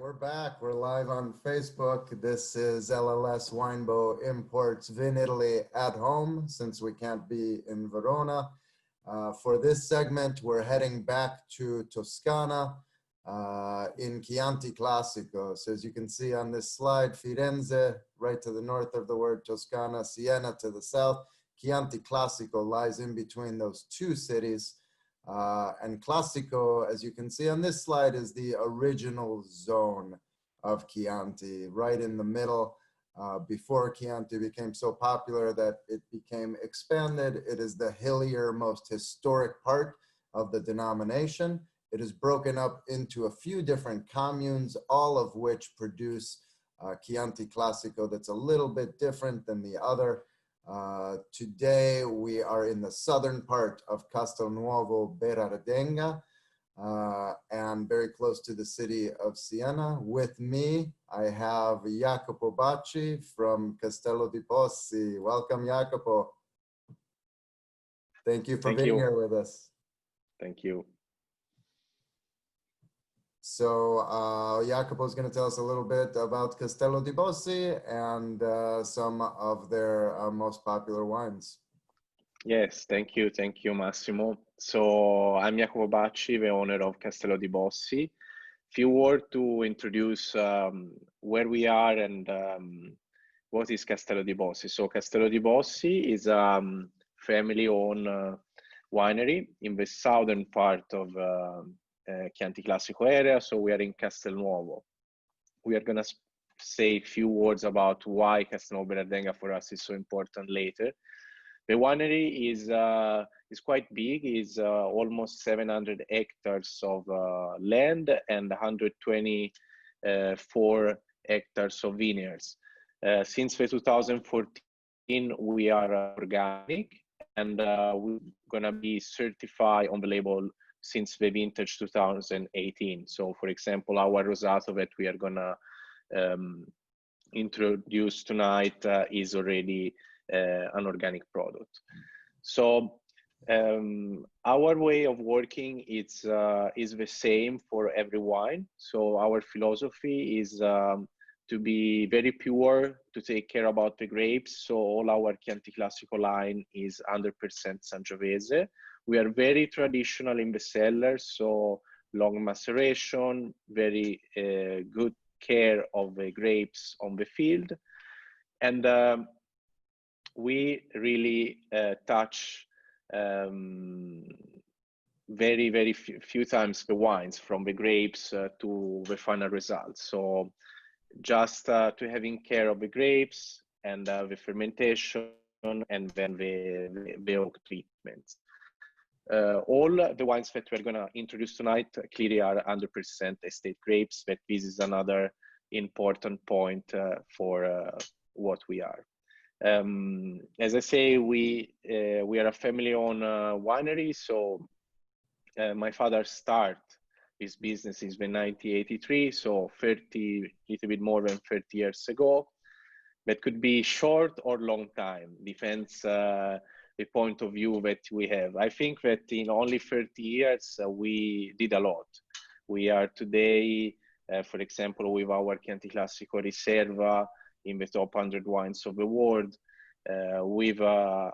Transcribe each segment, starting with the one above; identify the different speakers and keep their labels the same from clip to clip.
Speaker 1: we're back. We're live on Facebook. This is LLS Winebow Imports Vin Italy at home, since we can't be in Verona. For this segment, we're heading back to Toscana in Chianti Classico. So as you can see on this slide, Firenze, right to the north of the word Toscana, Siena to the south. Chianti Classico lies in between those two cities. And Classico, as you can see on this slide, is the original zone of Chianti, right in the middle. Before Chianti became so popular that it became expanded, it is the hillier, most historic part of the denomination. It is broken up into a few different communes, all of which produce Chianti Classico that's a little bit different than the other. Today we are in the southern part of Castelnuovo Berardenga and very close to the city of Siena. With me, I have Jacopo Bacci from Castello di Bossi. Welcome, Jacopo. Thank you for being here with us.
Speaker 2: Thank you.
Speaker 1: So Jacopo is going to tell us a little bit about Castello di Bossi and some of their most popular wines.
Speaker 2: Yes, thank you, Massimo. So I'm Jacopo Bacci, the owner of Castello di Bossi. Few words to introduce where we are and what is Castello di Bossi. So Castello di Bossi is a family-owned winery in the southern part of Chianti Classico area, so we are in Castelnuovo. We are going to say a few words about why Castelnuovo Berardenga for us is so important later. The winery is quite big, is almost 700 hectares of land and 124 hectares of vineyards. Since the 2014, we are organic, and we're going to be certified on the label since the vintage 2018. So for example, our Rosato that we are gonna introduce tonight is already an organic product. So our way of working is the same for every wine. So our philosophy is to be very pure, to take care about the grapes. So all our Chianti Classico line is 100% Sangiovese. We are very traditional in the cellar, so long maceration, very good care of the grapes on the field. And we really touch very, very few times the wines from the grapes to the final results. So just to having care of the grapes and the fermentation and then the oak treatments. All the wines that we're going to introduce tonight clearly are 100% estate grapes, but this is another important point for what we are. As I say, we are a family-owned winery, so my father started his business in 1983, so 30, little bit more than 30 years ago. That could be short or long time, depends the point of view that we have. I think that in only 30 years, we did a lot. We are today, for example, with our Chianti Classico Riserva in the top 100 wines of the world, with a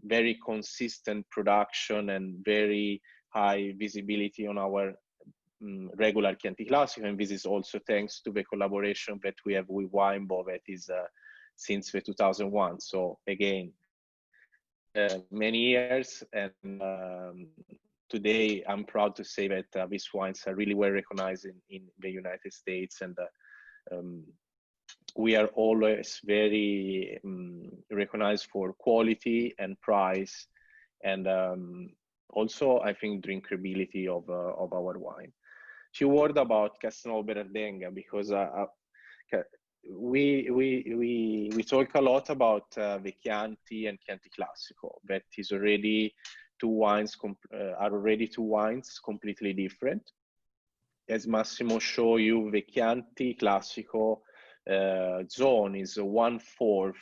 Speaker 2: very consistent production and very high visibility on our regular Chianti Classico. And this is also thanks to the collaboration that we have with Winebow that is since the 2001. So again, many years, and today I'm proud to say that these wines are really well recognized in the United States, and we are always very recognized for quality and price, and also I think drinkability of our wine. Few words about Castelnuovo Berardenga, because we talk a lot about the Chianti and Chianti Classico. That is already two wines completely different. As Massimo showed you, the Chianti Classico zone is 1/4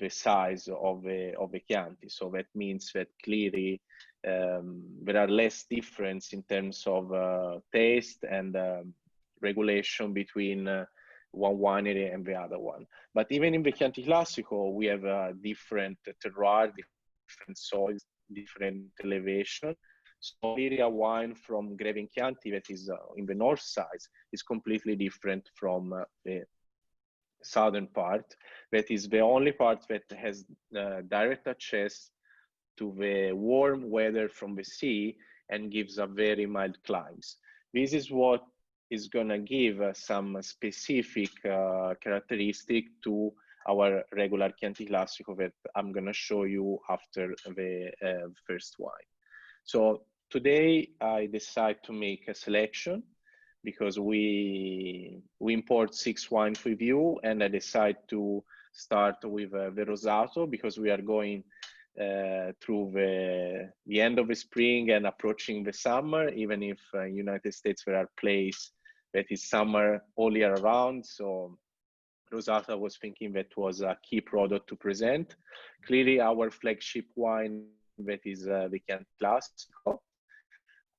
Speaker 2: the size of the Chianti. So that means that clearly there are less difference in terms of taste and regulation between one winery and the other one. But even in the Chianti Classico, we have different terroir, different soils, different elevation. So Liria wine from Greven Chianti that is in the north side is completely different from the southern part. That is the only part that has direct access to the warm weather from the sea and gives a very mild climes. This is what is gonna give some specific characteristic to our regular Chianti Classico that I'm gonna show you after the first wine. So today I decide to make a selection because we import 6 wines with you, and I decide to start with the Rosato because we are going through the end of the spring and approaching the summer, even if in United States there are places that is summer all year round. So Rosato was thinking that was a key product to present. Clearly our flagship wine that is the Chianti Classico.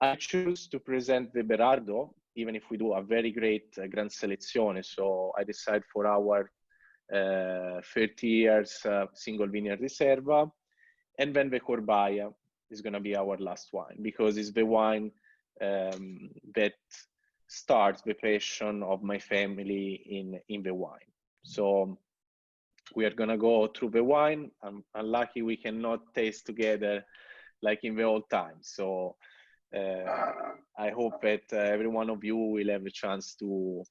Speaker 2: I choose to present the Berardo, even if we do a very great Gran Selezione. So I decide for our 30 years single vineyard Riserva. And then the Corbaia is going to be our last wine because it's the wine that starts the passion of my family in the wine. So we are going to go through the wine. I'm unlucky we cannot taste together like in the old times. So I hope that every one of you will have a chance to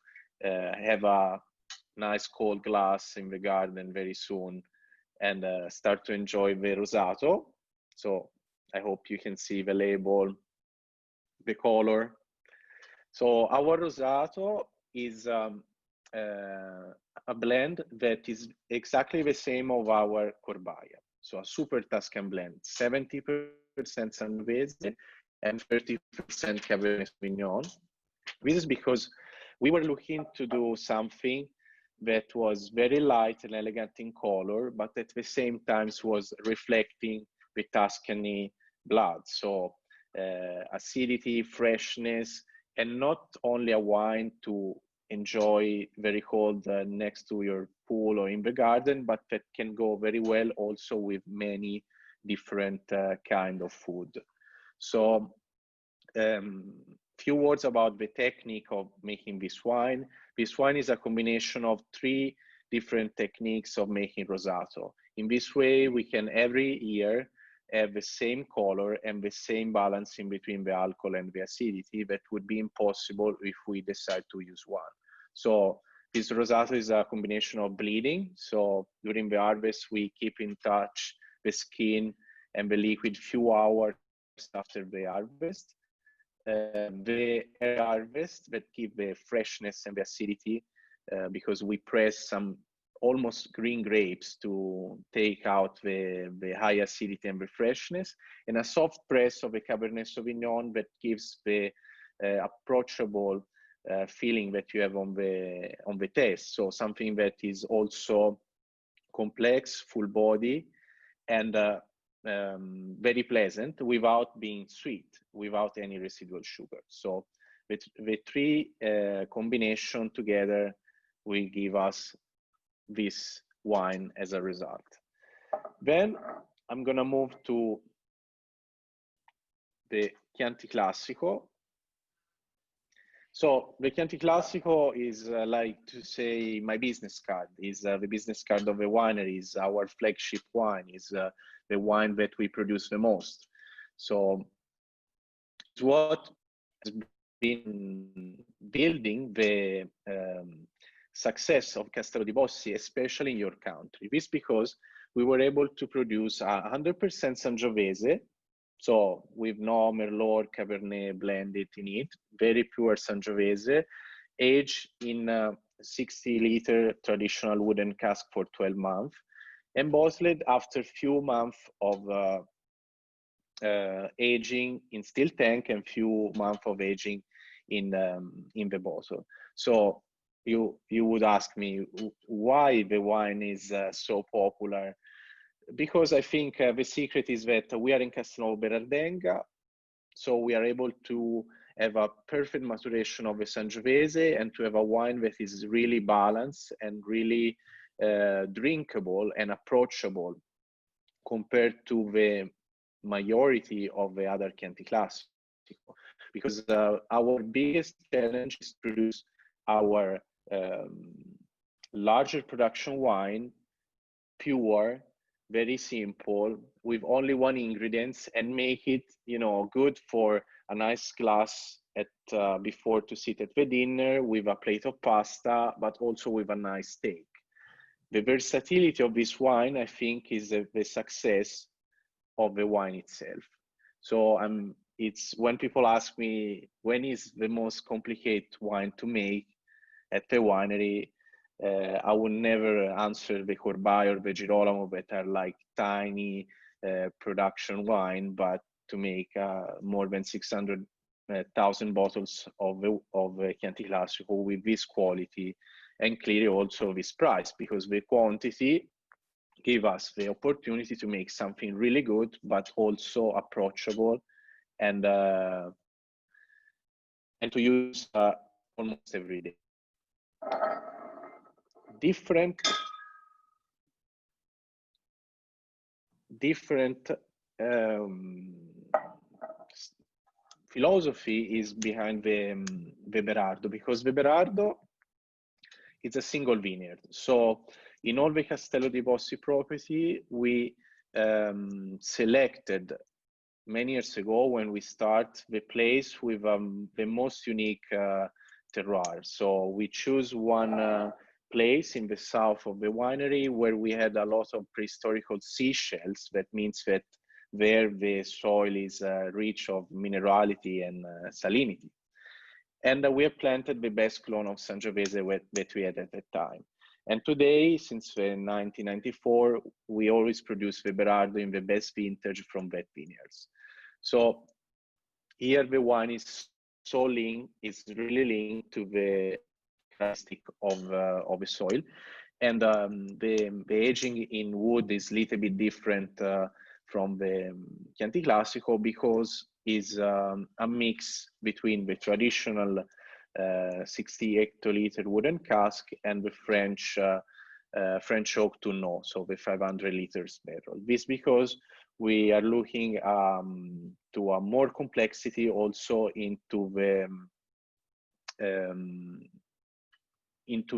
Speaker 2: have a nice cold glass in the garden very soon and start to enjoy the Rosato. So I hope you can see the label, the color. So our Rosato is a blend that is exactly the same of our Corbaia. So a super Tuscan blend, 70% Sangiovese and 30% Cabernet Sauvignon. This is because we were looking to do something that was very light and elegant in color, but at the same time was reflecting the Tuscany blood. So acidity, freshness, and not only a wine to enjoy very cold next to your pool or in the garden, but that can go very well also with many different kind of food. So few words about the technique of making this wine. This wine is a combination of 3 different techniques of making Rosato. In this way, we can every year have the same color and the same balance in between the alcohol and the acidity that would be impossible if we decide to use one. So this Rosato is a combination of bleeding. So during the harvest, we keep in touch the skin and the liquid few hours after the harvest. The harvest that give the freshness and the acidity because we press some almost green grapes to take out the high acidity and the freshness, and a soft press of the Cabernet Sauvignon that gives the approachable feeling that you have on the taste. So something that is also complex, full body, and very pleasant without being sweet, without any residual sugar. So the 3 combination together will give us this wine as a result. Then I'm gonna move to the Chianti Classico. So the Chianti Classico is like to say my business card, is the business card of the winery, is our flagship wine, is the wine that we produce the most. So it's what has been building the success of Castello di Bossi, especially in your country. This because we were able to produce 100% Sangiovese, so with no Merlot or Cabernet blended in it, very pure Sangiovese, aged in 60-liter traditional wooden cask for 12 months, and bottled after few months of aging in steel tank and few months of aging in the bottle. So you would ask me why the wine is so popular. Because I think the secret is that we are in Castelnuovo Berardenga, so we are able to have a perfect maturation of a Sangiovese and to have a wine that is really balanced and really drinkable and approachable compared to the majority of the other Chianti Classico. Because our biggest challenge is to produce our larger production wine, pure, very simple, with only one ingredient, and make it, you know, good for a nice glass at before to sit at the dinner with a plate of pasta, but also with a nice steak. The versatility of this wine, I think, is the success of the wine itself. So it's when people ask me when is the most complicated wine to make at the winery, I would never answer the Corbai or the Girolamo that are like tiny production wine, but to make more than 600,000 bottles of Chianti Classico with this quality and clearly also this price, because the quantity give us the opportunity to make something really good, but also approachable and to use almost every day. Different philosophy is behind the Berardo, because the Berardo is a single vineyard. So in all the Castello di Bossi property, we selected many years ago when we start the place with the most unique terroir. So we choose one place in the south of the winery where we had a lot of prehistorical seashells. That means that there the soil is rich of minerality and salinity. And we have planted the best clone of Sangiovese that we had at that time. And today, since 1994, we always produce the Berardo in the best vintage from that vineyards. So here the wine is so linked, it's really linked to the characteristic of the soil. And the aging in wood is a little bit different from the Chianti Classico, because it's a mix between the traditional 60 hectoliter wooden cask and the French oak tonneau, so the 500 liters barrel. This because we are looking to a more complexity also into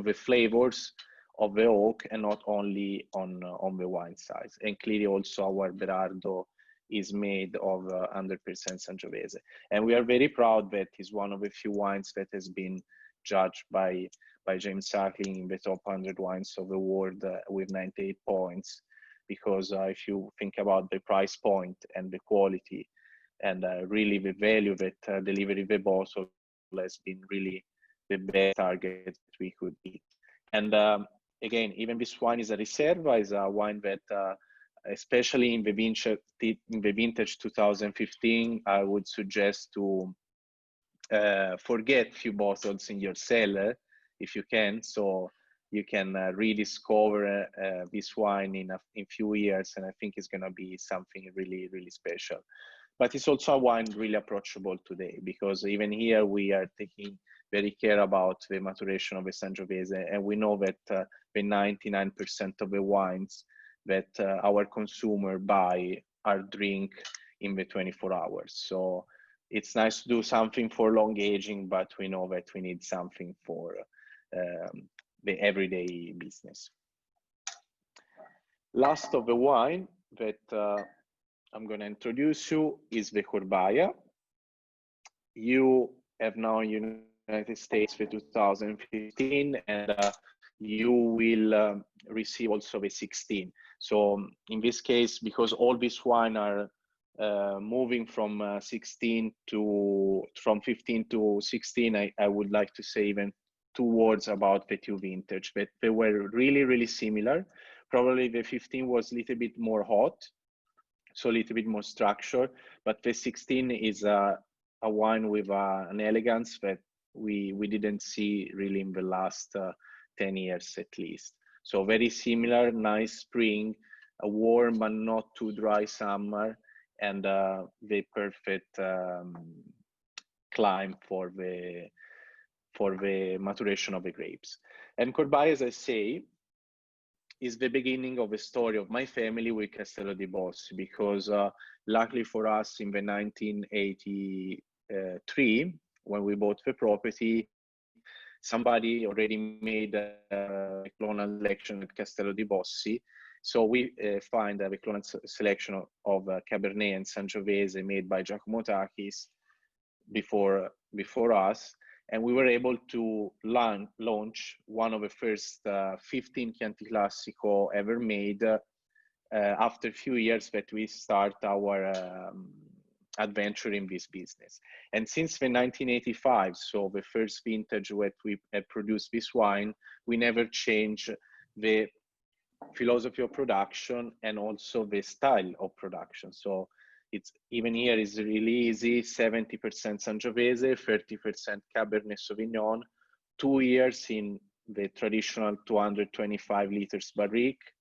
Speaker 2: the flavors of the oak and not only on the wine size. And clearly also our Berardo is made of 100% Sangiovese. And we are very proud that it's one of the few wines that has been judged by James Suckling in the top 100 wines of the world with 98 points. Because if you think about the price point and the quality and really the value that delivery the bottle has been really the best target that we could eat. And again, even this wine is a Riserva, is a wine that especially in the vintage 2015, I would suggest to forget few bottles in your cellar if you can, so you can rediscover this wine in few years, and I think it's going to be something really, really special. But it's also a wine really approachable today, because even here we are taking very care about the maturation of the Sangiovese, and we know that the 99% of the wines that our consumer buy are drink in the 24 hours. So it's nice to do something for long aging, but we know that we need something for the everyday business. Last of the wine that I'm going to introduce you is the Corbaia. You have now in United States for 2015, and you will receive also the 16. So in this case, because all these wine are moving from 15 to 16, I would like to say even 2 words about the 2 vintage, but they were really, really similar. Probably the 15 was a little bit more hot, so a little bit more structure, but the 16 is a wine with an elegance that we didn't see really in the last 10 years at least. So very similar, nice spring, a warm but not too dry summer, and the perfect climb for the maturation of the grapes. And Corbaia, as I say, is the beginning of a story of my family with Castello di Bossi, because luckily for us in the 1983, when we bought the property, somebody already made a clonal selection at Castello di Bossi. So we find the clonal selection of Cabernet and Sangiovese made by Giacomo Takis before us. And we were able to launch one of the first 15 Chianti Classico ever made after a few years that we start our adventure in this business. And since the 1985, so the first vintage that we have produced this wine, we never changed the philosophy of production and also the style of production. So it's even here is really easy: 70% Sangiovese, 30% Cabernet Sauvignon, 2 years in the traditional 225 liters barrique,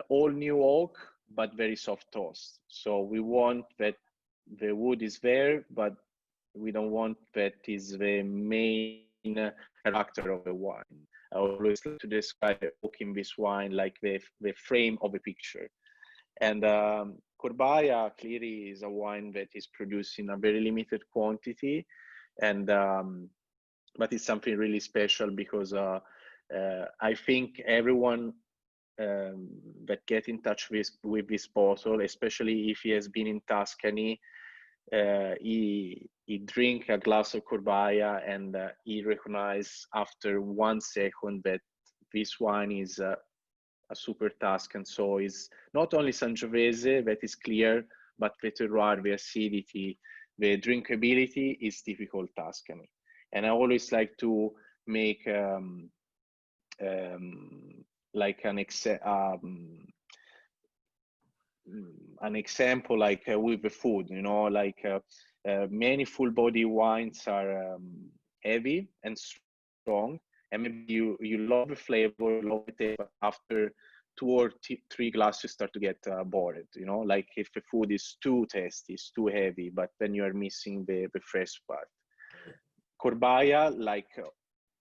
Speaker 2: all new oak, but very soft toast. So we want that the wood is there, but we don't want that is the main character of the wine. I always like to describe the oak in this wine like the frame of a picture. And Corbaia clearly is a wine that is produced in a very limited quantity, and but it's something really special because I think everyone that get in touch with this bottle, especially if he has been in Tuscany, he drink a glass of Corbaia and he recognize after 1 second that this wine is a super Tuscan. So it's not only Sangiovese that is clear, but the terroir, the acidity, the drinkability is typical Tuscany. And I always like to make like an example, like with the food, you know, like many full body wines are heavy and strong, and maybe you love the flavor, love the taste, but after 2 or 3 glasses you start to get bored, you know, like if the food is too tasty, it's too heavy, but then you are missing the fresh part. Corbaia, like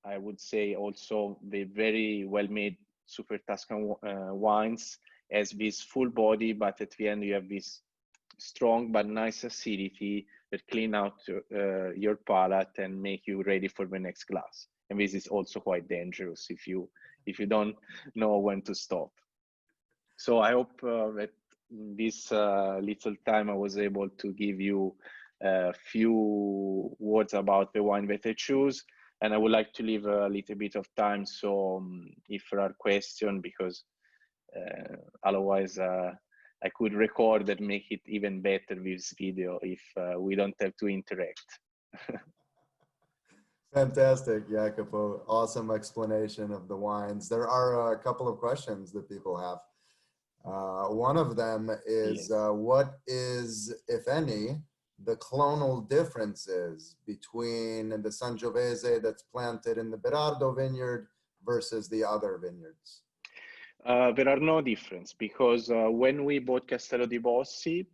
Speaker 2: I would say also the very well made super Tuscan wines, has this full body, but at the end you have this strong but nice acidity that clean out your palate and make you ready for the next glass. And this is also quite dangerous if you don't know when to stop. So I hope that in this little time I was able to give you a few words about the wine that I choose. And I would like to leave a little bit of time, so if there are questions, because otherwise I could record and make it even better with this video if we don't have to interact.
Speaker 1: Fantastic, Jacopo. Awesome explanation of the wines. There are a couple of questions that people have. One of them is,
Speaker 2: Yes.
Speaker 1: what is, if any, the clonal differences between the Sangiovese that's planted in the Berardo vineyard versus the other vineyards?
Speaker 2: There are no difference, because when we bought Castello di Bossi,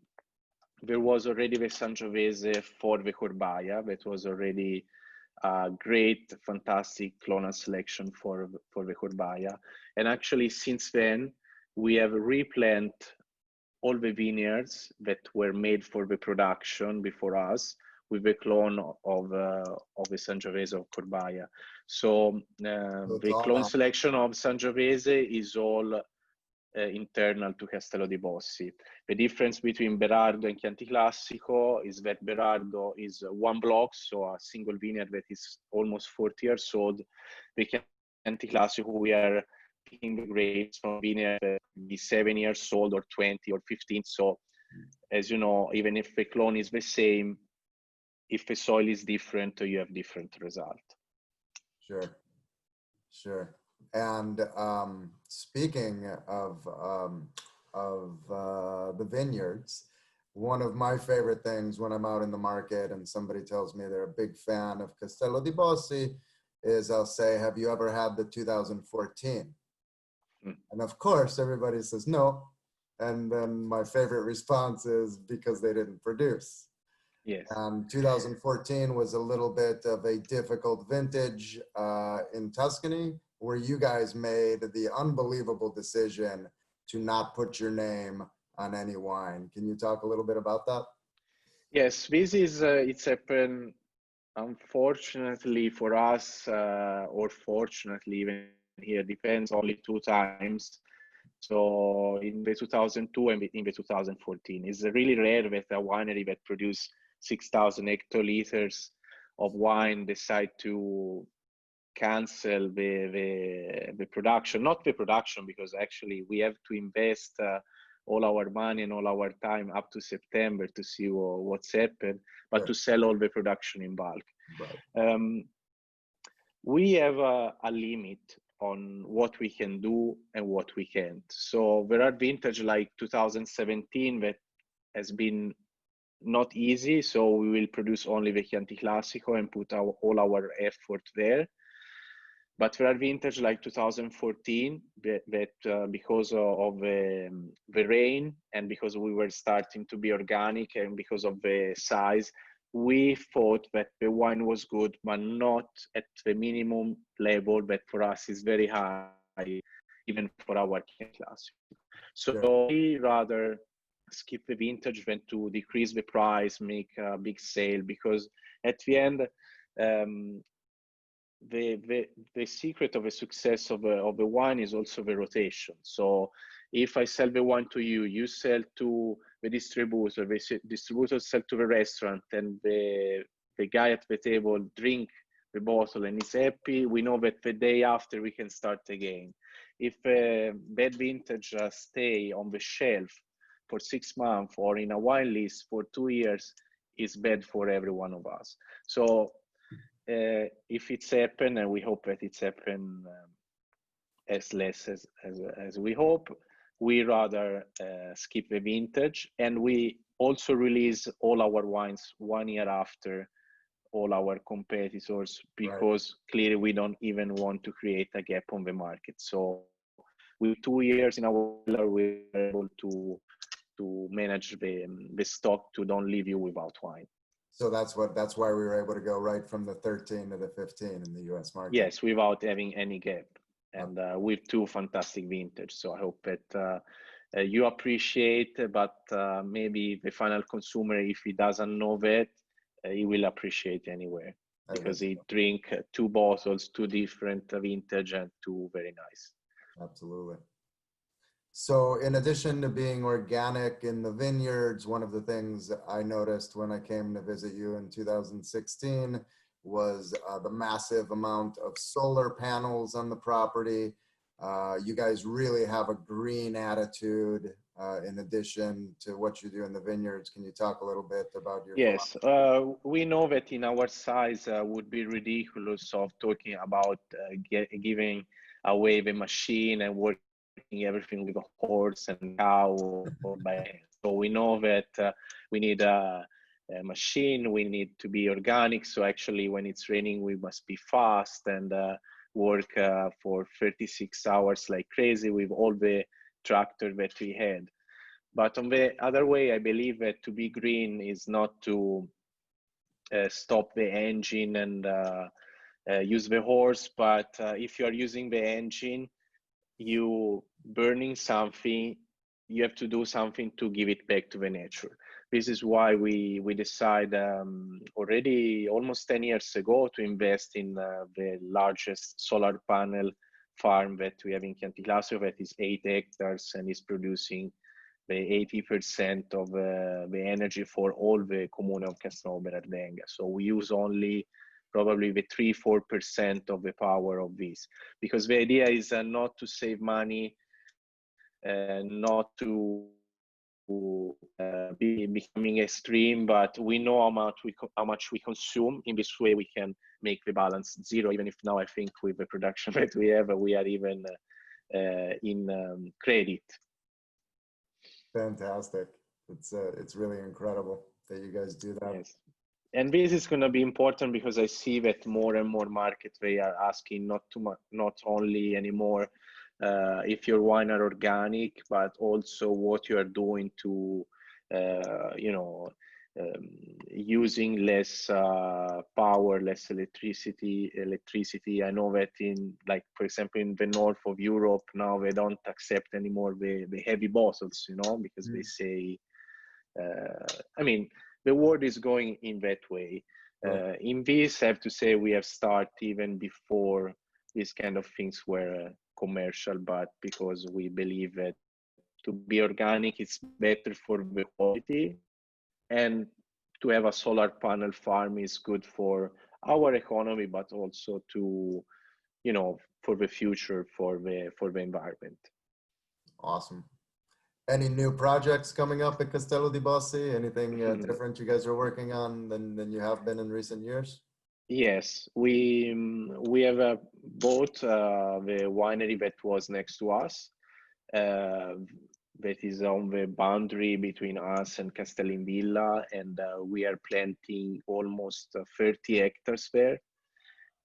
Speaker 2: there was already the Sangiovese for the Corbaia that was already a great, fantastic clonal selection for the Corbaia. And actually, since then, we have replanted all the vineyards that were made for the production before us with the clone of the Sangiovese of Corbaia. So the clone selection of Sangiovese is all internal to Castello di Bossi. The difference between Berardo and Chianti Classico is that Berardo is 1 block, so a single vineyard that is almost 40 years old. The Chianti Classico, we are picking the grapes from vineyard that be 7 years old or 20 or 15. So as you know, even if the clone is the same, if the soil is different, you have different result.
Speaker 1: Sure, sure. And speaking of the vineyards, one of my favorite things when I'm out in the market and somebody tells me they're a big fan of Castello di Bossi is I'll say, have you ever had the 2014? And of course, everybody says no. And then my favorite response is because they didn't produce.
Speaker 2: Yes.
Speaker 1: 2014 was a little bit of a difficult vintage in Tuscany, where you guys made the unbelievable decision to not put your name on any wine. Can you talk a little bit about that?
Speaker 2: Yes, this is it's happened unfortunately for us, or fortunately, even here depends, only 2 times. So in the 2002 and in the 2014, it's really rare that a winery that produce 6,000 hectoliters of wine decide to cancel the production, not the production, because actually we have to invest all our money and all our time up to September to see what's happened, but to sell all the production in bulk.
Speaker 1: Right.
Speaker 2: We have a limit on what we can do and what we can't. So there are vintage like 2017 that has been not easy. So we will produce only the Chianti Classico and put all our effort there. But there are vintage like 2014 that because of the rain and because we were starting to be organic and because of the size, we thought that the wine was good, but not at the minimum level that for us is very high, even for our class. So we rather skip the vintage than to decrease the price, make a big sale, because at the end, the secret of the success of the wine is also the rotation. So if I sell the wine to you, you sell to the distributor sell to the restaurant, and the guy at the table drink the bottle and is happy, we know that the day after we can start again. If bad vintage stay on the shelf for 6 months or in a wine list for 2 years, is bad for every one of us. So if it's happened, and we hope that it's happened as less as we hope, we rather skip the vintage, and we also release all our wines 1 year after all our competitors, because clearly we don't even want to create a gap on the market. So with 2 years in our cellar, we're able to manage the stock to don't leave you without wine.
Speaker 1: So that's why we were able to go right from the 13 to the 15 in the US market.
Speaker 2: Yes, without having any gap, and with 2 fantastic vintage. So I hope that you appreciate, but maybe the final consumer, if he doesn't know that, he will appreciate anyway, because he drink 2 bottles, 2 different vintage, and 2 very nice.
Speaker 1: Absolutely. So in addition to being organic in the vineyards, one of the things I noticed when I came to visit you in 2016 was the massive amount of solar panels on the property. You guys really have a green attitude in addition to what you do in the vineyards. Can you talk a little bit about your
Speaker 2: philosophy? We know that in our size would be ridiculous of talking about giving away the machine and working everything with a horse and cow or by hand. So we know that we need a machine, we need to be organic. So actually when it's raining, we must be fast and work for 36 hours like crazy with all the tractor that we had. But on the other way, I believe that to be green is not to stop the engine and use the horse, but if you are using the engine, you burning something, you have to do something to give it back to the nature. This is why we decide already almost 10 years ago to invest in the largest solar panel farm that we have in Chianti Classico, that is 8 hectares and is producing the 80% of the energy for all the Comune of Castello Bernardenga. So we use only probably the 3-4% of the power of this, because the idea is not to save money, not to be becoming extreme, but we know how much we consume. In this way, we can make the balance zero. Even if now I think with the production that we have, we are even in credit.
Speaker 1: Fantastic! It's really incredible that you guys do that.
Speaker 2: Yes. And this is going to be important because I see that more and more markets, they are asking not only anymore if your wine are organic, but also what you are doing to, using less power, less electricity. I know that in, like, for example, in the north of Europe now, they don't accept anymore the heavy bottles, you know, because they say, I mean, the world is going in that way. In this, I have to say we have started even before these kind of things were commercial, but because we believe that to be organic, it's better for the quality, and to have a solar panel farm is good for our economy, but also to, you know, for the future, for the environment.
Speaker 1: Awesome. Any new projects coming up at Castello di Bossi? Anything different you guys are working on than you have been in recent years?
Speaker 2: Yes, we have bought the winery that was next to us. That is on the boundary between us and Castello, and we are planting almost 30 hectares there.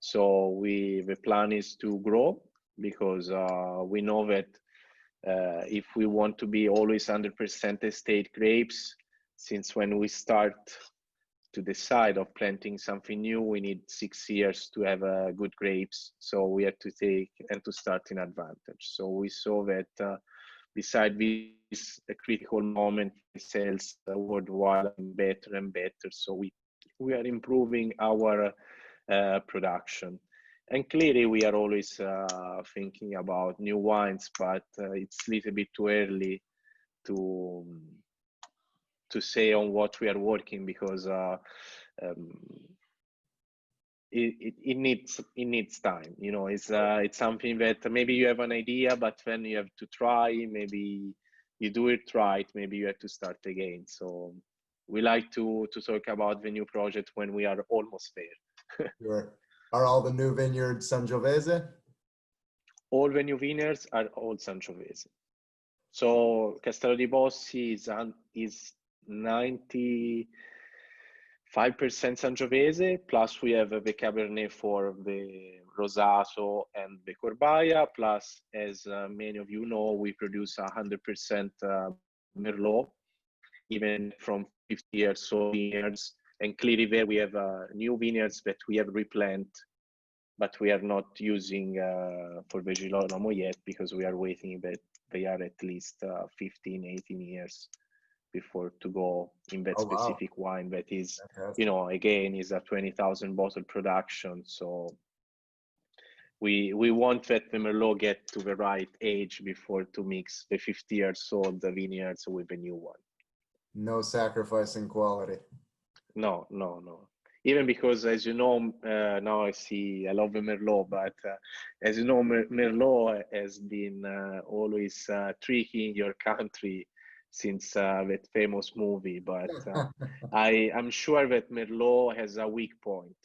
Speaker 2: So the plan is to grow, because we know that if we want to be always 100% estate grapes, since when we start to decide of planting something new, we need 6 years to have good grapes. So we have to take and to start in advantage. So we saw that beside this critical moment, sales worldwide better and better. So we are improving our production. And clearly we are always thinking about new wines, but it's a little bit too early to say on what we are working, because it needs time. You know, it's something that maybe you have an idea, but then you have to try. Maybe you do it right. Maybe you have to start again. So we like to talk about the new project when we are almost there.
Speaker 1: Sure. Are all the new vineyards Sangiovese?
Speaker 2: All the new vineyards are all Sangiovese. So Castello di Bossi is 95% Sangiovese, plus we have the Cabernet for the Rosato and the Corbaia, plus, as many of you know, we produce 100% Merlot, even from 50 years old vineyards. And clearly there we have new vineyards that we have replanted, but we are not using for the Girolamo yet, because we are waiting that they are at least 15, 18 years before to go in that specific wine that is, you know, again, is a 20,000 bottle production. So we want that the Merlot get to the right age before to mix the 50 years old vineyards with a new one.
Speaker 1: No sacrificing quality.
Speaker 2: No. Even because, as you know, now I love the Merlot, but as you know, Merlot has been always tricky in your country since that famous movie. But I'm sure that Merlot has a weak point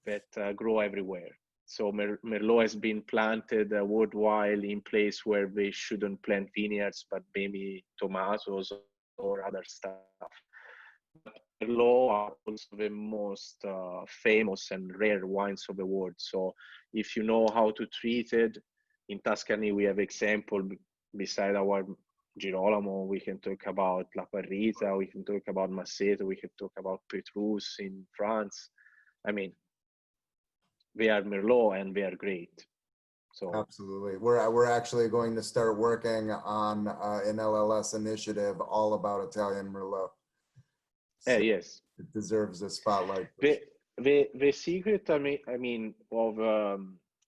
Speaker 2: that grow everywhere. So Merlot has been planted worldwide in place where they shouldn't plant vineyards, but maybe tomatoes or other stuff. Merlot are also the most famous and rare wines of the world. So if you know how to treat it, in Tuscany we have example beside our Girolamo. We can talk about La Parrita, we can talk about Masseto, we can talk about Petrus in France. I mean, they are Merlot and they are great. So
Speaker 1: absolutely, we're actually going to start working on an LLS initiative all about Italian Merlot. So
Speaker 2: yes,
Speaker 1: it deserves a spotlight.
Speaker 2: The secret, I mean, of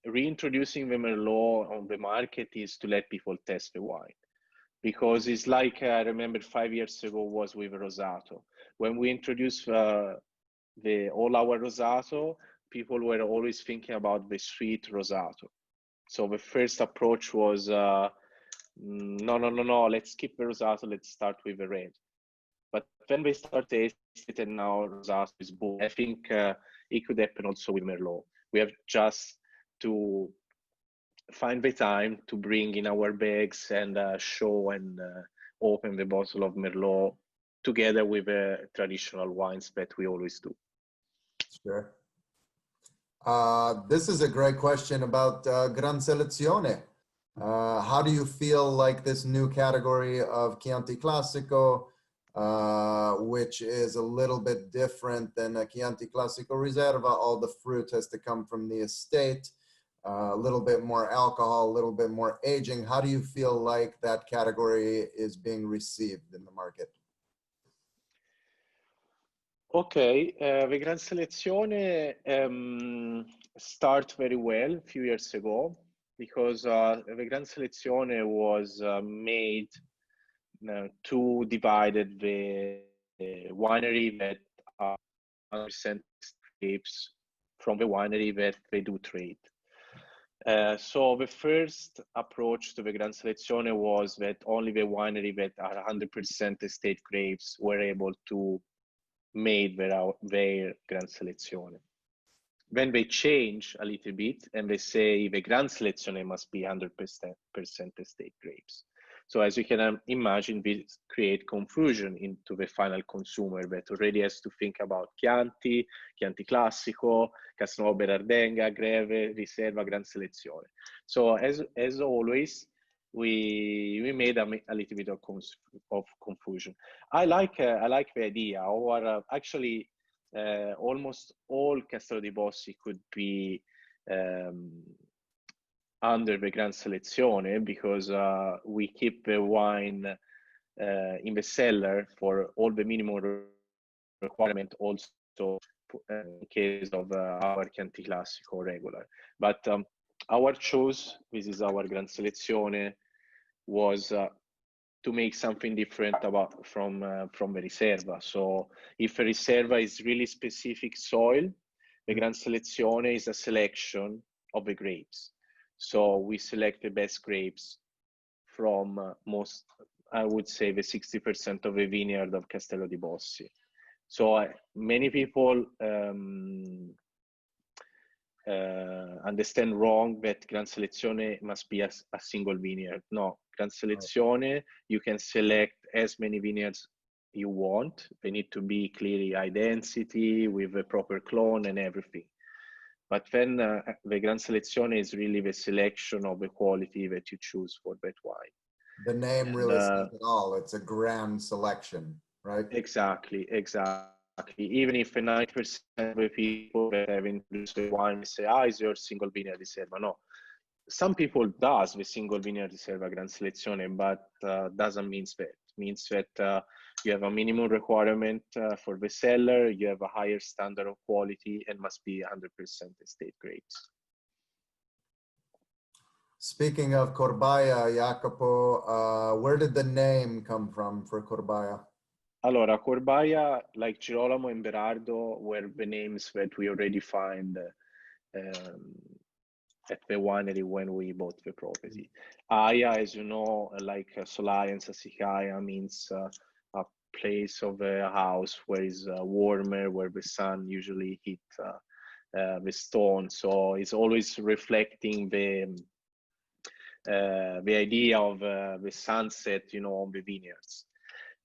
Speaker 2: reintroducing the Merlot on the market is to let people test the wine, because it's like I remember 5 years ago was with Rosato. When we introduced all our Rosato, people were always thinking about the sweet Rosato. So the first approach was no, let's skip the Rosato, let's start with the red. But when they start tasting it, and now Rosato is boom, I think it could happen also with Merlot. We have just to find the time to bring in our bags and show and open the bottle of Merlot together with the traditional wines that we always do.
Speaker 1: Sure. This is a great question about Gran Selezione. How do you feel like this new category of Chianti Classico which is a little bit different than a Chianti Classico Riserva. All the fruit has to come from the estate, a little bit more alcohol, a little bit more aging. How do you feel like that category is being received in the market?
Speaker 2: Okay, the Gran Selezione start very well a few years ago because the Gran Selezione was made to divided the winery that are 100% grapes from the winery that they do trade. So the first approach to the Gran Selezione was that only the winery that are 100% estate grapes were able to made their Gran Selezione. Then they change a little bit and they say the Gran Selezione must be 100% estate grapes. So as you can imagine, this create confusion into the final consumer that already has to think about Chianti, Chianti Classico, Castello Berardenga, Greve, Riserva, Gran Selezione. So as always, we made a little bit of confusion. I like the idea. Or actually, almost all Castello di Bossi could be under the Gran Selezione because we keep the wine in the cellar for all the minimum requirement also in case of our Chianti Classico regular. But our choice, this is our Gran Selezione, was to make something different from the Riserva. So if a Riserva is really specific soil, the Gran Selezione is a selection of the grapes. So we select the best grapes from most, I would say, the 60% of the vineyard of Castello di Bossi. So many people understand wrong that Gran Selezione must be a single vineyard. No, Gran Selezione, you can select as many vineyards you want. They need to be clearly identity with a proper clone and everything. But then the Gran Selezione is really the selection of the quality that you choose for that wine.
Speaker 1: The name really says it all. It's a grand selection, right?
Speaker 2: Exactly. Even if 90% of the people that have introduced the wine say, is your single vineyard Riserva? No. Some people does the single vineyard Riserva Gran Selezione, but doesn't mean that. It means that you have a minimum requirement for the cellar, you have a higher standard of quality, and must be 100% estate grapes.
Speaker 1: Speaking of Corbaia, Jacopo, where did the name come from for Corbaia?
Speaker 2: Allora, Corbaia, like Girolamo and Berardo, were the names that we already find at the winery when we bought the property. Aia, as you know, like Solai and Sassicaia, means a place of a house where it's warmer, where the sun usually hit the stone. So it's always reflecting the idea of the sunset, on the vineyards.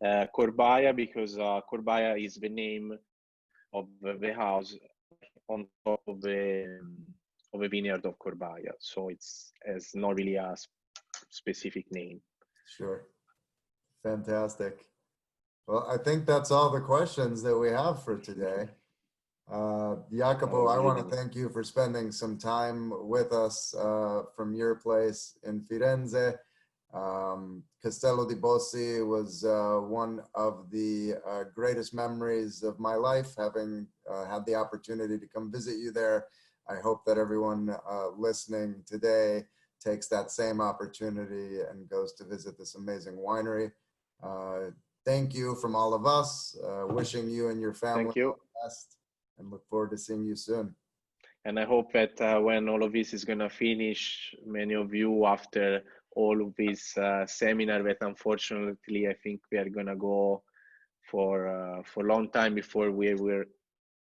Speaker 2: Corbaia, because Corbaia is the name of the house on top of the vineyard of Corbaia, so it's not really a specific name.
Speaker 1: Sure. Fantastic. Well, I think that's all the questions that we have for today. Jacopo, I want to thank you for spending some time with us from your place in Firenze. Castello di Bossi was one of the greatest memories of my life, having had the opportunity to come visit you there. I hope that everyone listening today takes that same opportunity and goes to visit this amazing winery. Thank you from all of us, wishing you and your family all the best, and look forward to seeing you soon.
Speaker 2: And I hope that when all of this is going to finish, many of you, after all of this seminar that unfortunately I think we are going to go for a long time before we will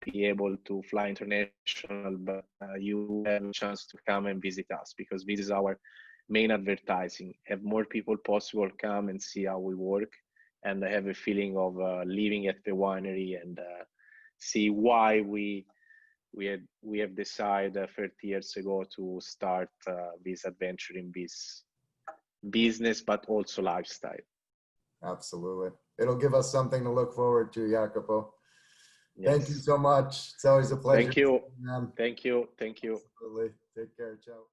Speaker 2: be able to fly international, but you have a chance to come and visit us, because this is our main advertising. Have more people possible come and see how we work, and have a feeling of living at the winery and see why we have decided 30 years ago to start this adventure in this business, but also lifestyle.
Speaker 1: Absolutely. it'll give us something to look forward to, Jacopo. Thank you
Speaker 2: Yes.
Speaker 1: so much. It's always a pleasure.
Speaker 2: Thank you.
Speaker 1: Man.
Speaker 2: Thank you. Thank you.
Speaker 1: Absolutely. Take care. Ciao.